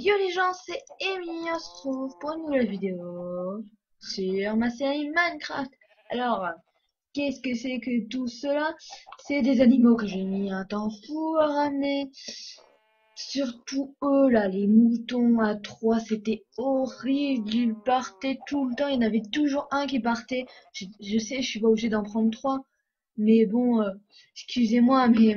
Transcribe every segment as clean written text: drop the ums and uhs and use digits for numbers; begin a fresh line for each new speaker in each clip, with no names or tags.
Yo les gens, c'est Amy, on se retrouve pour une nouvelle vidéo sur ma série Minecraft. Alors, qu'est-ce que c'est que tout cela? C'est des animaux que j'ai mis un temps fou à ramener. Surtout eux là, les moutons à trois, c'était horrible. Ils partaient tout le temps, il y en avait toujours un qui partait. Je sais, je suis pas obligée d'en prendre trois. Mais bon, excusez-moi, mais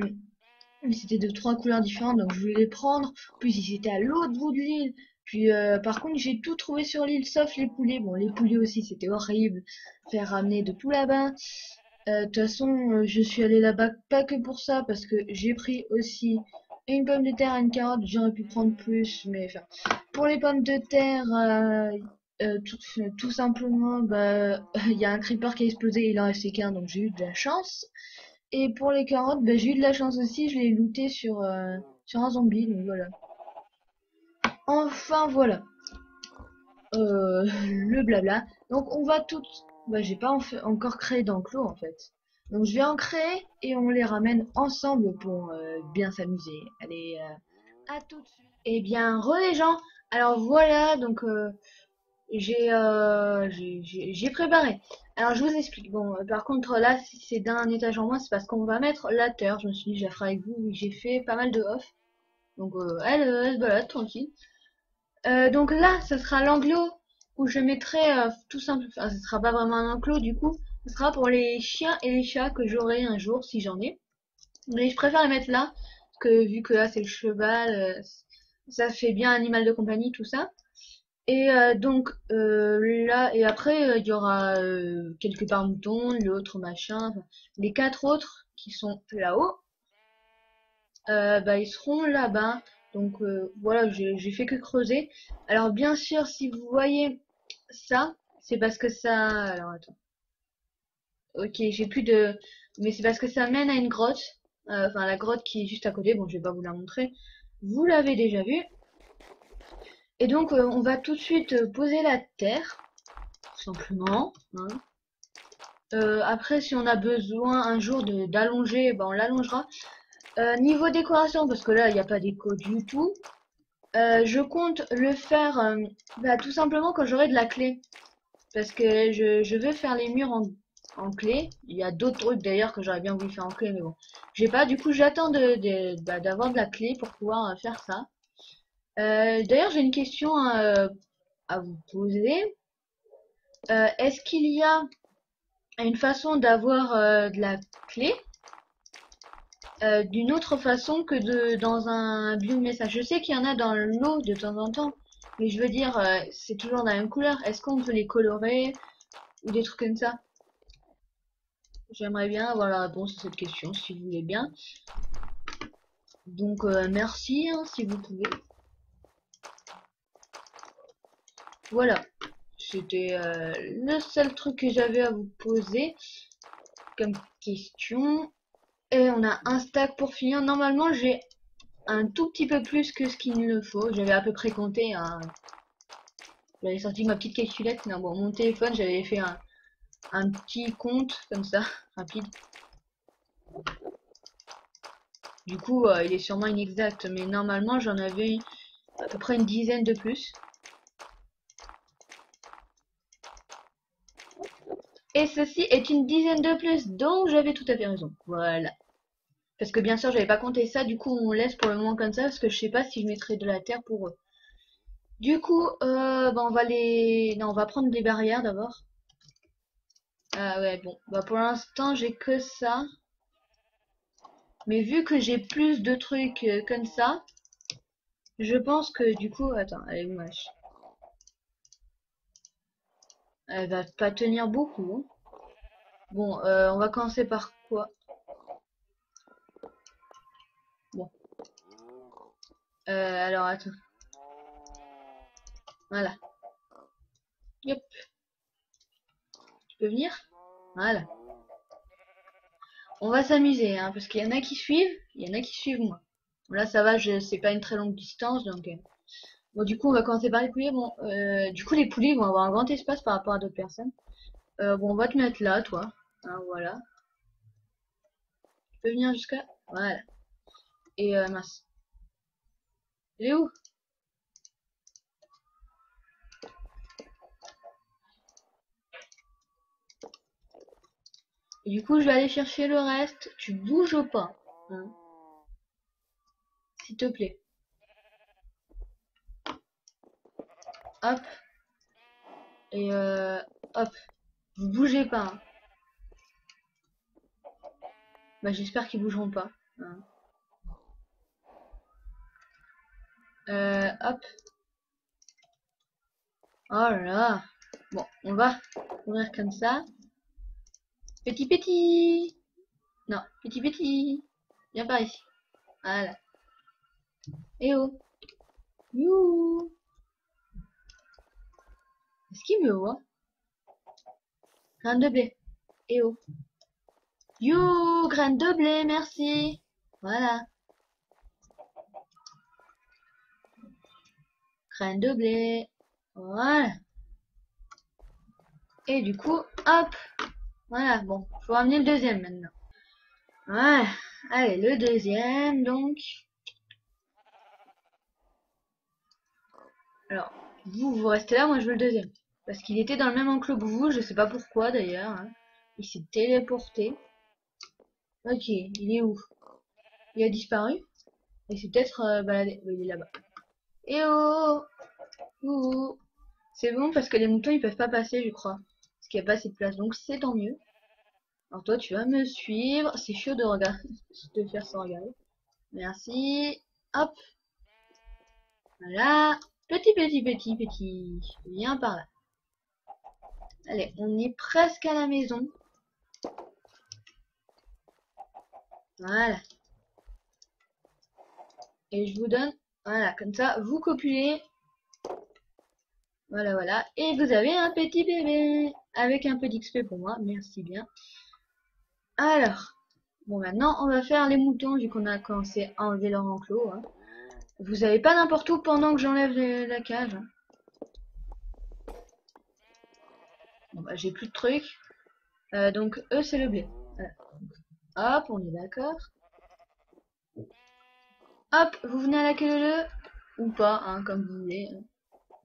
c'était de trois couleurs différentes, donc je voulais les prendre. Puis ils étaient à l'autre bout de l'île. Puis par contre, j'ai tout trouvé sur l'île sauf les poulets. Bon, les poulets aussi, c'était horrible. Faire ramener de tout là-bas. De toute façon, je suis allée là-bas pas que pour ça, parce que j'ai pris aussi une pomme de terre et une carotte. J'aurais pu prendre plus, mais enfin, pour les pommes de terre, tout simplement, bah, il y a un creeper qui a explosé, il en restait qu'un, donc j'ai eu de la chance. Et pour les carottes, bah, j'ai eu de la chance aussi, je l'ai looté sur un zombie, donc voilà. Enfin voilà, le blabla. Donc on va tout... Bah j'ai pas encore créé d'enclos en fait. Donc je vais en créer et on les ramène ensemble pour bien s'amuser. Allez, à tout de suite. Eh bien, re les gens, alors voilà, donc j'ai préparé. Alors je vous explique. Bon, par contre là, si c'est d'un étage en moins, c'est parce qu'on va mettre la terre. Je me suis dit, je la ferai avec vous, vu que j'ai fait pas mal de off. Donc elle se balade tranquille. Donc là, ce sera l'enclos où je mettrai tout simple. Enfin, ce sera pas vraiment un enclos du coup. Ce sera pour les chiens et les chats que j'aurai un jour si j'en ai. Mais je préfère les mettre là, parce que vu que là c'est le cheval, ça fait bien animal de compagnie tout ça. Et donc là et après il y aura quelques part moutons, l'autre machin, enfin, les quatre autres qui sont là-haut, bah ils seront là-bas. Donc voilà, j'ai fait que creuser. Alors bien sûr, si vous voyez ça, c'est parce que ça. Alors attends. Ok, j'ai plus de. Mais c'est parce que ça mène à une grotte. Enfin la grotte qui est juste à côté. Bon, je vais pas vous la montrer. Vous l'avez déjà vue. Et donc on va tout de suite poser la terre, tout simplement. Hein. Après, si on a besoin un jour d'allonger, ben on l'allongera. Niveau décoration, parce que là, il n'y a pas d'écho du tout. Je compte le faire bah, tout simplement quand j'aurai de la clé. Parce que je veux faire les murs en clé. Il y a d'autres trucs d'ailleurs que j'aurais bien voulu faire en clé, mais bon. J'ai pas, du coup j'attends d'avoir de la clé pour pouvoir faire ça. D'ailleurs, j'ai une question à vous poser. Est-ce qu'il y a une façon d'avoir de la clé d'une autre façon que dans un biome message? Je sais qu'il y en a dans l'eau de temps en temps, mais je veux dire, c'est toujours de la même couleur. Est-ce qu'on peut les colorer ou des trucs comme ça? J'aimerais bien avoir la réponse à cette question, si vous voulez bien. Donc, merci, hein, si vous pouvez. Voilà. C'était le seul truc que j'avais à vous poser comme question. Et on a un stack pour finir. Normalement, j'ai un tout petit peu plus que ce qu'il ne faut. J'avais à peu près compté. Hein. J'avais sorti ma petite calculette. Non, bon, mon téléphone, j'avais fait un petit compte comme ça, rapide. Du coup, il est sûrement inexact, mais normalement, j'en avais à peu près une dizaine de plus. Et ceci est une dizaine de plus, donc j'avais tout à fait raison. Voilà. Parce que bien sûr, j'avais pas compté ça, du coup, on laisse pour le moment comme ça, parce que je sais pas si je mettrai de la terre pour eux. Du coup, bah, on va les... Non, on va prendre des barrières d'abord. Ah ouais, bon. Bah, pour l'instant, j'ai que ça. Mais vu que j'ai plus de trucs comme ça, je pense que du coup... Attends, elle est où, wesh? Elle va pas tenir beaucoup. Bon, on va commencer par quoi? Bon. Alors, attends. Voilà. Yep. Tu peux venir? Voilà. On va s'amuser, hein, parce qu'il y en a qui suivent, il y en a qui suivent moi. Bon, là, ça va, c'est pas une très longue distance, donc... Bon, du coup, on va commencer par les poulets. Bon, du coup, les poulets vont avoir un grand espace par rapport à d'autres personnes. Bon, on va te mettre là, toi. Hein, voilà. Tu peux venir jusqu'à... Voilà. Et mince. Il est où? Et du coup, je vais aller chercher le reste. Tu bouges pas, hein, s'il te plaît. Hop. Et hop. Vous bougez pas, hein. Bah, j'espère qu'ils bougeront pas, hein. Hop. Oh là là. Bon, on va ouvrir comme ça. Petit petit. Non, petit petit. Viens par ici. Voilà. Eh oh. Youhou. Est-ce qu'il me voit? Graine de blé. Eh oh. You, graine de blé, merci. Voilà. Graine de blé. Voilà. Et du coup, hop. Voilà, bon. Faut ramener le deuxième maintenant. Voilà. Allez, le deuxième, donc. Alors, vous restez là, moi je veux le deuxième. Parce qu'il était dans le même enclos que vous, je sais pas pourquoi d'ailleurs, hein. Il s'est téléporté. Ok, il est où? Il a disparu? Il s'est peut-être baladé. Oui, il est là-bas. Eh oh! Ouh. C'est bon parce que les moutons ils peuvent pas passer, je crois. Parce qu'il n'y a pas assez de place, donc c'est tant mieux. Alors toi, tu vas me suivre. C'est chaud de regarder, de faire sans regarder. Merci. Hop. Voilà. Petit, petit, petit, petit. Viens par là. Allez, on est presque à la maison. Voilà. Et je vous donne, voilà, comme ça, vous copulez. Voilà, voilà. Et vous avez un petit bébé. Avec un peu d'XP pour moi. Merci bien. Alors. Bon, maintenant, on va faire les moutons, vu qu'on a commencé à enlever leur enclos, hein. Vous avez pas n'importe où pendant que j'enlève la cage, hein. Bon, bah, j'ai plus de trucs. Donc, eux, c'est le blé. Voilà. Hop, on est d'accord. Hop, vous venez à la queue leu ou pas, hein, comme vous voulez.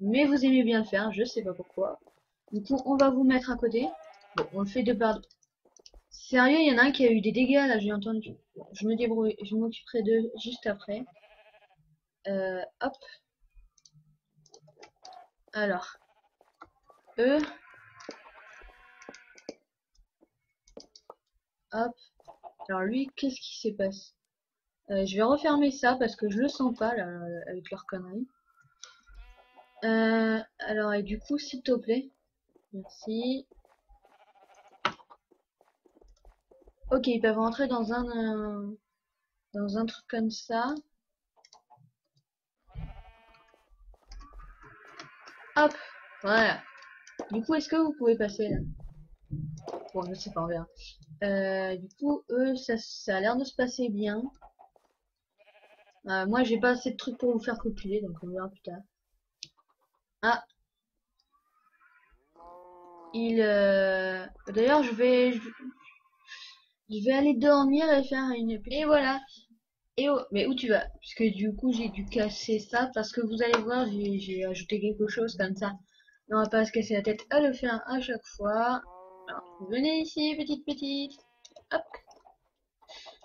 Mais vous aimez bien le faire, je sais pas pourquoi. Du coup, on va vous mettre à côté. Bon, on le fait de part. Sérieux, il y en a un qui a eu des dégâts, là, j'ai entendu. Bon, je me débrouille, je m'occuperai d'eux juste après. Hop. Alors. Eux. Hop. Alors lui, qu'est-ce qui s'est passé? Je vais refermer ça parce que je le sens pas là avec leur conneries. Alors et du coup, s'il te plaît, merci. Ok, ils peuvent rentrer dans un truc comme ça. Hop, voilà. Du coup, est-ce que vous pouvez passer là? Bon, je sais pas, on verra. Du coup, eux, ça a l'air de se passer bien. Moi, j'ai pas assez de trucs pour vous faire copuler, donc on verra plus tard. Ah, d'ailleurs, je vais aller dormir et faire une épée. Et voilà. Et oh, mais où tu vas? Puisque du coup, j'ai dû casser ça parce que vous allez voir, j'ai ajouté quelque chose comme ça. On va pas se casser la tête à le faire à chaque fois. Alors, venez ici, petite petite. Hop.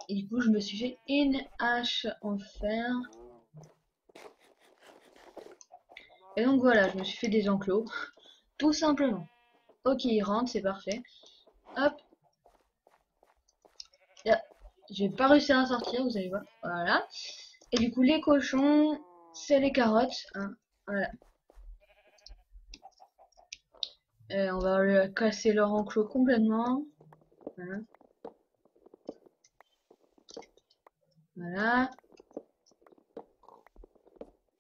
Et du coup, je me suis fait une hache en fer. Et donc voilà, je me suis fait des enclos. Tout simplement. Ok, il rentre, c'est parfait. Hop. Là, j'ai pas réussi à en sortir, vous allez voir. Voilà. Et du coup, les cochons, c'est les carottes, hein. Voilà. On va casser leur enclos complètement. Voilà. Voilà.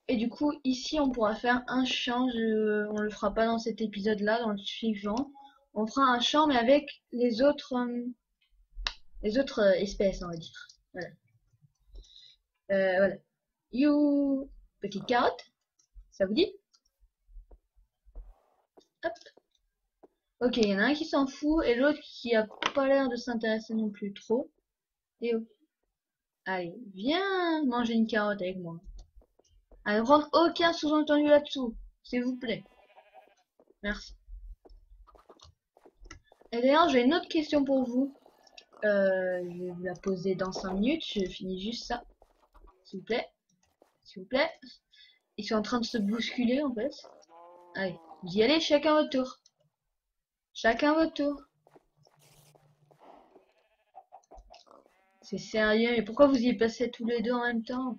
Et du coup, ici, on pourra faire un champ. On le fera pas dans cet épisode-là, dans le suivant. On fera un champ, mais avec les autres espèces, on va dire. Voilà. Voilà. You, petite carotte. Ça vous dit? Hop. Ok, il y en a un qui s'en fout et l'autre qui a pas l'air de s'intéresser non plus trop. Et oh. Allez, viens manger une carotte avec moi. À ne prendre aucun sous-entendu là-dessous, s'il vous plaît. Merci. Et d'ailleurs, j'ai une autre question pour vous. Je vais vous la poser dans 5 minutes. Je finis juste ça. S'il vous plaît. S'il vous plaît. Ils sont en train de se bousculer en fait. Allez, vous y allez, chacun votre tour. Chacun votre tour. C'est sérieux, mais pourquoi vous y passez tous les deux en même temps?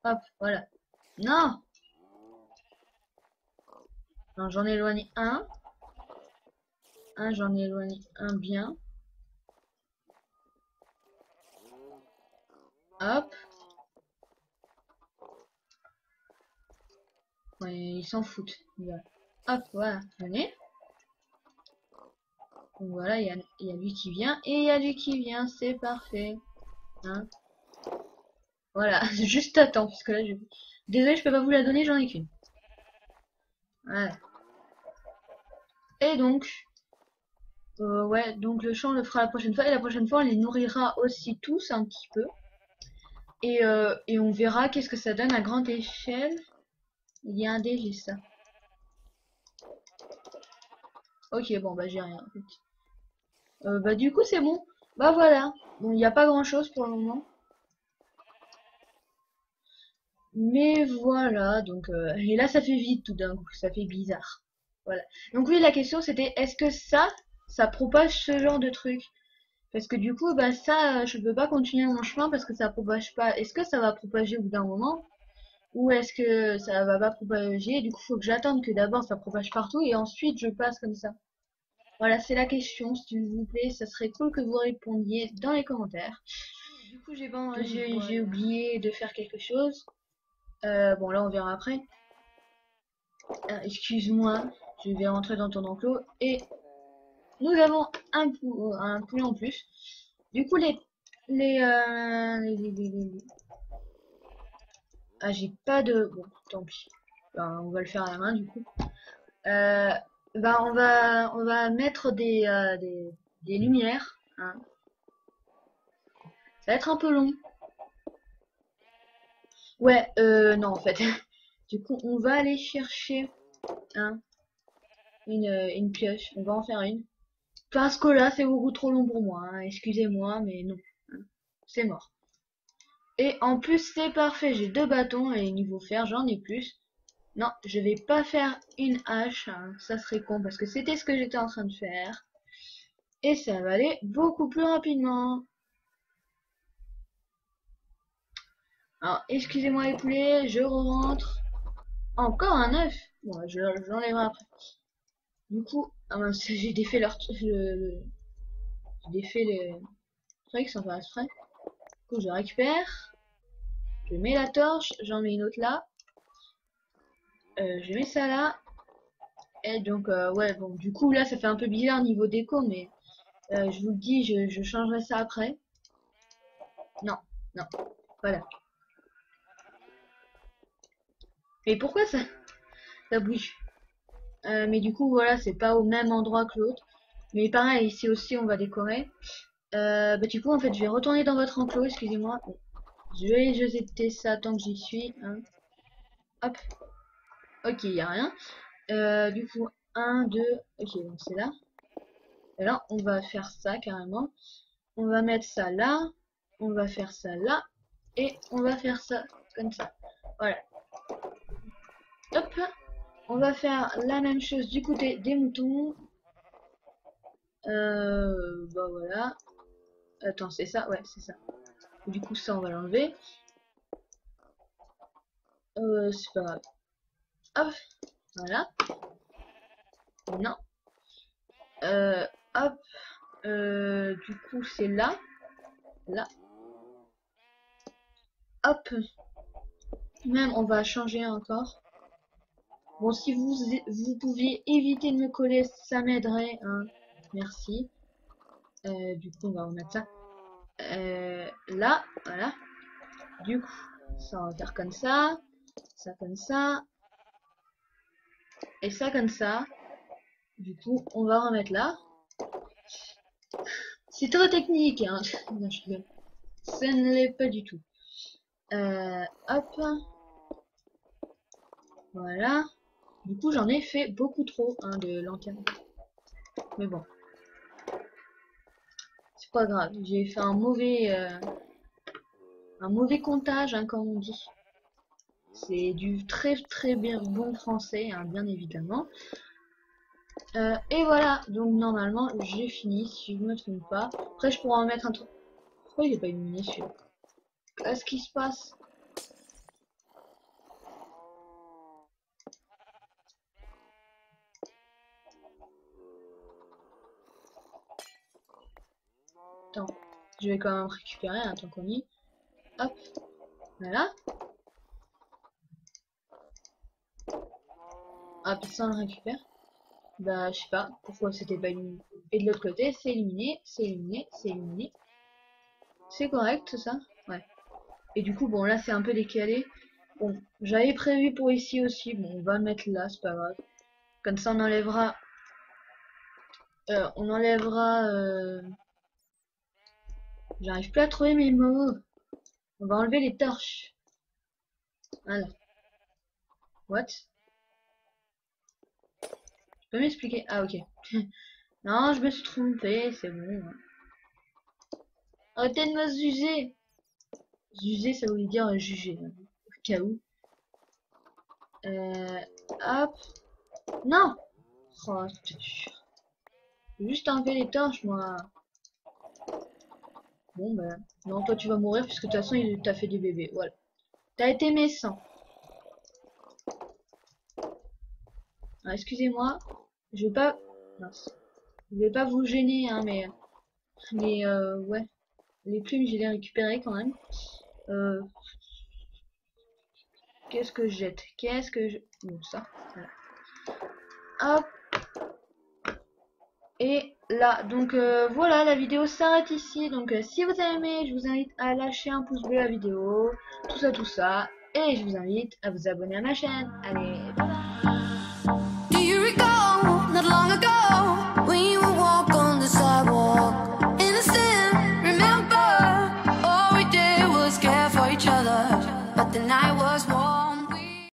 Hop, voilà. Non! Non, j'en éloigne un. J'en éloigne un bien. Hop. Ouais, ils s'en foutent. Voilà. Hop, voilà. Venez. Donc voilà, il y a lui qui vient et il y a lui qui vient. C'est parfait. Hein, voilà, juste attends, parce que là, désolé, je peux pas vous la donner, j'en ai qu'une. Voilà. Et donc, ouais, donc le champ on le fera la prochaine fois. Et la prochaine fois, on les nourrira aussi tous un petit peu. Et on verra qu'est-ce que ça donne à grande échelle. Il y a un dé, j'ai ça. Ok, bon, bah j'ai rien en fait. Bah du coup, c'est bon. Bah voilà. Bon, il n'y a pas grand-chose pour le moment. Mais voilà, donc et là ça fait vite tout d'un coup, ça fait bizarre. Voilà. Donc oui, la question c'était est-ce que ça propage ce genre de truc? Parce que du coup, bah ça, je peux pas continuer mon chemin parce que ça propage pas. Est-ce que ça va propager au bout d'un moment? Ou est-ce que ça va pas propager? Du coup, faut que j'attende que d'abord ça propage partout et ensuite je passe comme ça. Voilà, c'est la question, s'il vous plaît. Ça serait cool que vous répondiez dans les commentaires. Du coup, j'ai oublié de faire quelque chose. Bon, là, on verra après. Excuse-moi, je vais rentrer dans ton enclos. Et nous avons un poulet en plus. Du coup, ah, j'ai pas de... Bon, tant pis. Ben, on va le faire à la main, du coup. Euh, ben, on va mettre des lumières. Hein. Ça va être un peu long. Ouais, non, en fait. Du coup, on va aller chercher hein, une pioche. On va en faire une. Parce que là, c'est beaucoup trop long pour moi. Hein. Excusez-moi, mais non. Hein. C'est mort. Et en plus, c'est parfait. J'ai 2 bâtons et niveau fer, j'en ai plus. Non, je vais pas faire une hache. Hein. Ça serait con parce que c'était ce que j'étais en train de faire. Et ça va aller beaucoup plus rapidement. Alors, excusez-moi les poulets, je rentre. Encore un œuf. Bon, je l'enlèverai après. Du coup, ah mince, j'ai défait j'ai défait les trucs sans faire exprès. Du coup, je récupère. Je mets la torche, j'en mets une autre là. Je mets ça là. Et donc, ouais, bon, du coup, là, ça fait un peu bizarre niveau déco, mais je vous le dis, je changerai ça après. Non, non, voilà. Et pourquoi ça bouge? Mais du coup, voilà, c'est pas au même endroit que l'autre. Mais pareil, ici aussi, on va décorer. Bah, du coup, en fait, je vais retourner dans votre enclos, excusez-moi. Je vais jeter ça tant que j'y suis. Hein. Hop. Ok, il a rien. Du coup, un 2 ok, donc c'est là. Et là, on va faire ça carrément. On va mettre ça là. On va faire ça là. Et on va faire ça comme ça. Voilà. Hop. On va faire la même chose du côté des moutons. Bah voilà. Attends, c'est ça? Ouais, c'est ça. Du coup, ça, on va l'enlever. C'est pas grave. Hop. Voilà. Non. Hop. Du coup, c'est là. Là. Hop. Même, on va changer encore. Bon, si vous pouviez éviter de me coller, ça m'aiderait. Hein. Merci. Du coup, on va remettre ça. Là, voilà. Du coup, ça on va faire comme ça. Ça comme ça. Et ça comme ça. Du coup, on va remettre là. C'est trop technique, hein. Non, je rigole. Ça ne l'est pas du tout. Hop. Voilà. Du coup, j'en ai fait beaucoup trop hein, de lanternes. Mais bon. C'est pas grave, j'ai fait un mauvais comptage, hein, comme on dit. C'est du très bien bon français, hein, bien évidemment. Et voilà, donc normalement j'ai fini, si je me trompe pas. Après je pourrais en mettre un truc. Pourquoi il est pas illuminé celui-là? Qu'est-ce qui se passe? Attends, je vais quand même récupérer un tant qu'on y. Hop, voilà. Ah, ça on le récupère. Bah, je sais pas pourquoi c'était pas éliminé. Et de l'autre côté, c'est éliminé, c'est éliminé, c'est éliminé. C'est correct, tout ça? Ouais. Et du coup, bon, là, c'est un peu décalé. Bon, j'avais prévu pour ici aussi. Bon, on va le mettre là, c'est pas grave. Comme ça, on enlèvera... J'arrive plus à trouver mes mots. On va enlever les torches. Voilà. What? Tu peux m'expliquer? Ah, ok. Non, je me suis trompé, c'est bon. Arrêtez de me juger. Juger, ça voulait dire juger. Hein, au cas où. Hop. Non! Oh, je te jure. J'ai juste enlever les torches, moi. Bon, ben. Non, toi, tu vas mourir, puisque de toute façon, il t'a fait des bébés. Voilà. T'as été méchant. Ah, excusez-moi. Je vais pas... Mince. Je vais pas vous gêner, hein, mais... ouais. Les plumes, j'ai les récupérer quand même. Euh... Qu'est-ce que je jette? Qu'est-ce que je... Bon, ça. Voilà. Hop. Et là, donc voilà, la vidéo s'arrête ici. Donc si vous avez aimé, je vous invite à lâcher un pouce bleu à la vidéo, tout ça. Et je vous invite à vous abonner à ma chaîne. Allez,